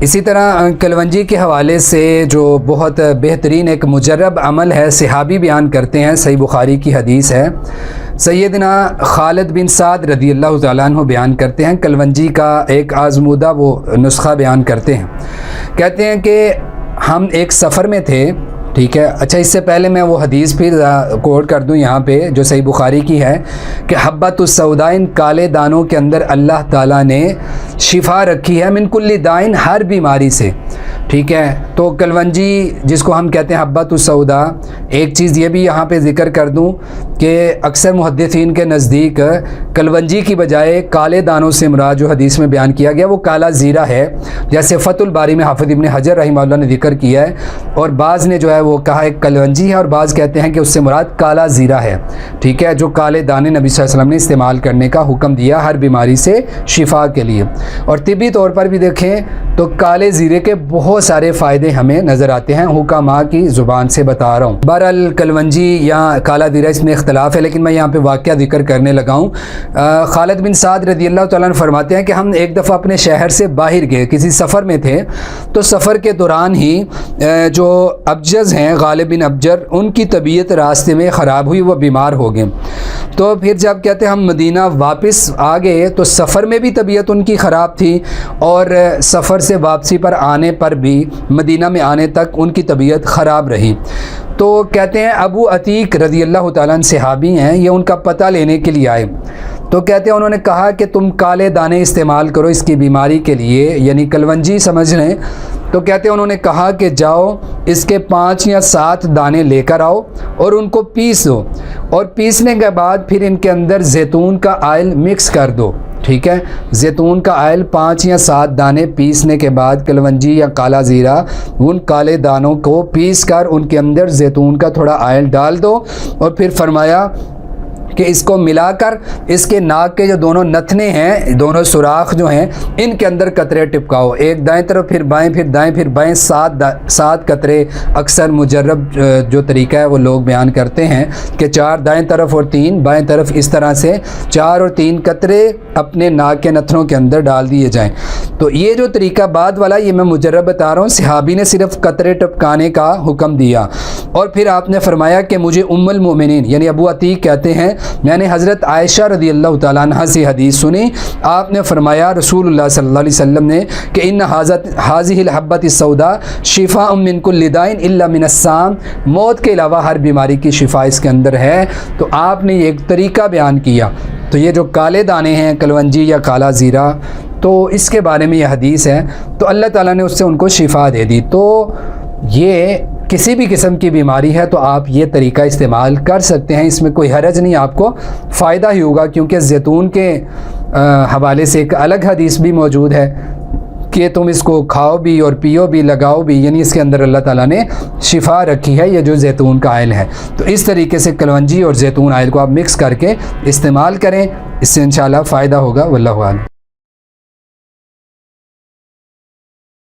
اسی طرح کلونجی کے حوالے سے جو بہت بہترین ایک مجرب عمل ہے صحابی بیان کرتے ہیں، صحیح بخاری کی حدیث ہے، سیدنا خالد بن سعد رضی اللہ تعالیٰ عنہ بیان کرتے ہیں، کلونجی کا ایک آزمودہ وہ نسخہ بیان کرتے ہیں، کہتے ہیں کہ ہم ایک سفر میں تھے، ٹھیک ہے۔ اچھا، اس سے پہلے میں وہ حدیث پھر کوٹ کر دوں یہاں پہ جو صحیح بخاری کی ہے کہ حبۃ السوداء، ان کالے دانوں کے اندر اللہ تعالیٰ نے شفا رکھی ہے، من کل دائن، ہر بیماری سے، ٹھیک ہے۔ تو کلونجی جس کو ہم کہتے ہیں حبۃ السوداء، ایک چیز یہ بھی یہاں پہ ذکر کر دوں کہ اکثر محدثین کے نزدیک کلونجی کی بجائے کالے دانوں سے مراد جو حدیث میں بیان کیا گیا وہ کالا زیرہ ہے، جیسے فتح الباری میں حافظ ابن حجر رحمہ اللہ نے ذکر کیا ہے، اور بعض نے جو ہے وہ کہا ایک کلونجی ہے، اور بعض کہتے ہیں کہ اس سے مراد کالا زیرہ ہے، ٹھیک ہے، جو کالے دانے نبی صلی اللہ علیہ وسلم نے استعمال کرنے کا حکم دیا ہر بیماری سے شفا کے لیے۔ اور طبی طور پر بھی دیکھیں تو کالے زیرے کے بہت سارے فائدے ہمیں نظر آتے ہیں، حکماء کی زبان سے بتا رہا ہوں۔ بہرحال کلونجی یا کالا زیرہ اس میں اختلاف ہے، لیکن میں یہاں پہ واقعہ ذکر کرنے لگا ہوں۔ خالد بن سعد رضی اللہ تعالیٰ عنہ فرماتے ہیں کہ ہم ایک دفعہ اپنے شہر سے باہر گئے، کسی سفر میں تھے، تو سفر کے دوران ہی جو ابجز ہیں غالب بن ابجر، ان کی طبیعت راستے میں خراب ہوئی، وہ بیمار ہو گئے۔ تو پھر جب کہتے ہیں ہم مدینہ واپس آ گئے تو سفر میں بھی طبیعت ان کی خراب تھی، اور سفر سے واپسی پر آنے پر بھی مدینہ میں آنے تک ان کی طبیعت خراب رہی۔ تو کہتے ہیں ابو عتیق رضی اللہ تعالیٰ عنہ صحابی ہیں، یہ ان کا پتہ لینے کے لیے آئے، تو کہتے ہیں انہوں نے کہا کہ تم کالے دانے استعمال کرو اس کی بیماری کے لیے، یعنی کلونجی سمجھ لیں۔ تو کہتے ہیں انہوں نے کہا کہ جاؤ اس کے 5 یا 7 دانے لے کر آؤ اور ان کو پیس دو، اور پیسنے کے بعد پھر ان کے اندر زیتون کا آئل مکس کر دو، ٹھیک ہے۔ زیتون کا آئل 5 یا 7 دانے پیسنے کے بعد کلونجی یا کالا زیرہ، ان کالے دانوں کو پیس کر ان کے اندر زیتون کا تھوڑا آئل ڈال دو، اور پھر فرمایا کہ اس کو ملا کر اس کے ناک کے جو دونوں نتنے ہیں، دونوں سوراخ جو ہیں، ان کے اندر قطرے ٹپکاؤ، ایک دائیں طرف پھر بائیں، پھر دائیں پھر بائیں، 7 قطرے۔ اکثر مجرب جو طریقہ ہے وہ لوگ بیان کرتے ہیں کہ 4 دائیں طرف اور 3 بائیں طرف، اس طرح سے 4 اور 3 قطرے اپنے ناک کے نتنوں کے اندر ڈال دیے جائیں۔ تو یہ جو طریقہ بعد والا یہ میں مجرب بتا رہا ہوں، صحابی نے صرف قطرے ٹپکانے کا حکم دیا، اور پھر آپ نے فرمایا کہ مجھے ام المؤمنین یعنی ابو عتیق کہتے ہیں میں نے حضرت عائشہ رضی اللہ تعالیٰ عنہ سے حدیث سنی، آپ نے فرمایا رسول اللہ صلی اللہ علیہ وسلم نے کہ ان هذه الحبۃ السوداء شفاء من كل داء الا من السام، موت کے علاوہ ہر بیماری کی شفا اس کے اندر ہے۔ تو آپ نے یہ ایک طریقہ بیان کیا۔ تو یہ جو کالے دانے ہیں کلونجی یا کالا زیرہ، تو اس کے بارے میں یہ حدیث ہے، تو اللہ تعالیٰ نے اس سے ان کو شفا دے دی۔ تو یہ کسی بھی قسم کی بیماری ہے تو آپ یہ طریقہ استعمال کر سکتے ہیں، اس میں کوئی حرج نہیں، آپ کو فائدہ ہی ہوگا، کیونکہ زیتون کے حوالے سے ایک الگ حدیث بھی موجود ہے کہ تم اس کو کھاؤ بھی اور پیو بھی، لگاؤ بھی، یعنی اس کے اندر اللہ تعالیٰ نے شفا رکھی ہے، یہ جو زیتون کا آئل ہے۔ تو اس طریقے سے کلونجی اور زیتون آئل کو آپ مکس کر کے استعمال کریں، اس سے انشاءاللہ فائدہ ہوگا، واللہ اعلم۔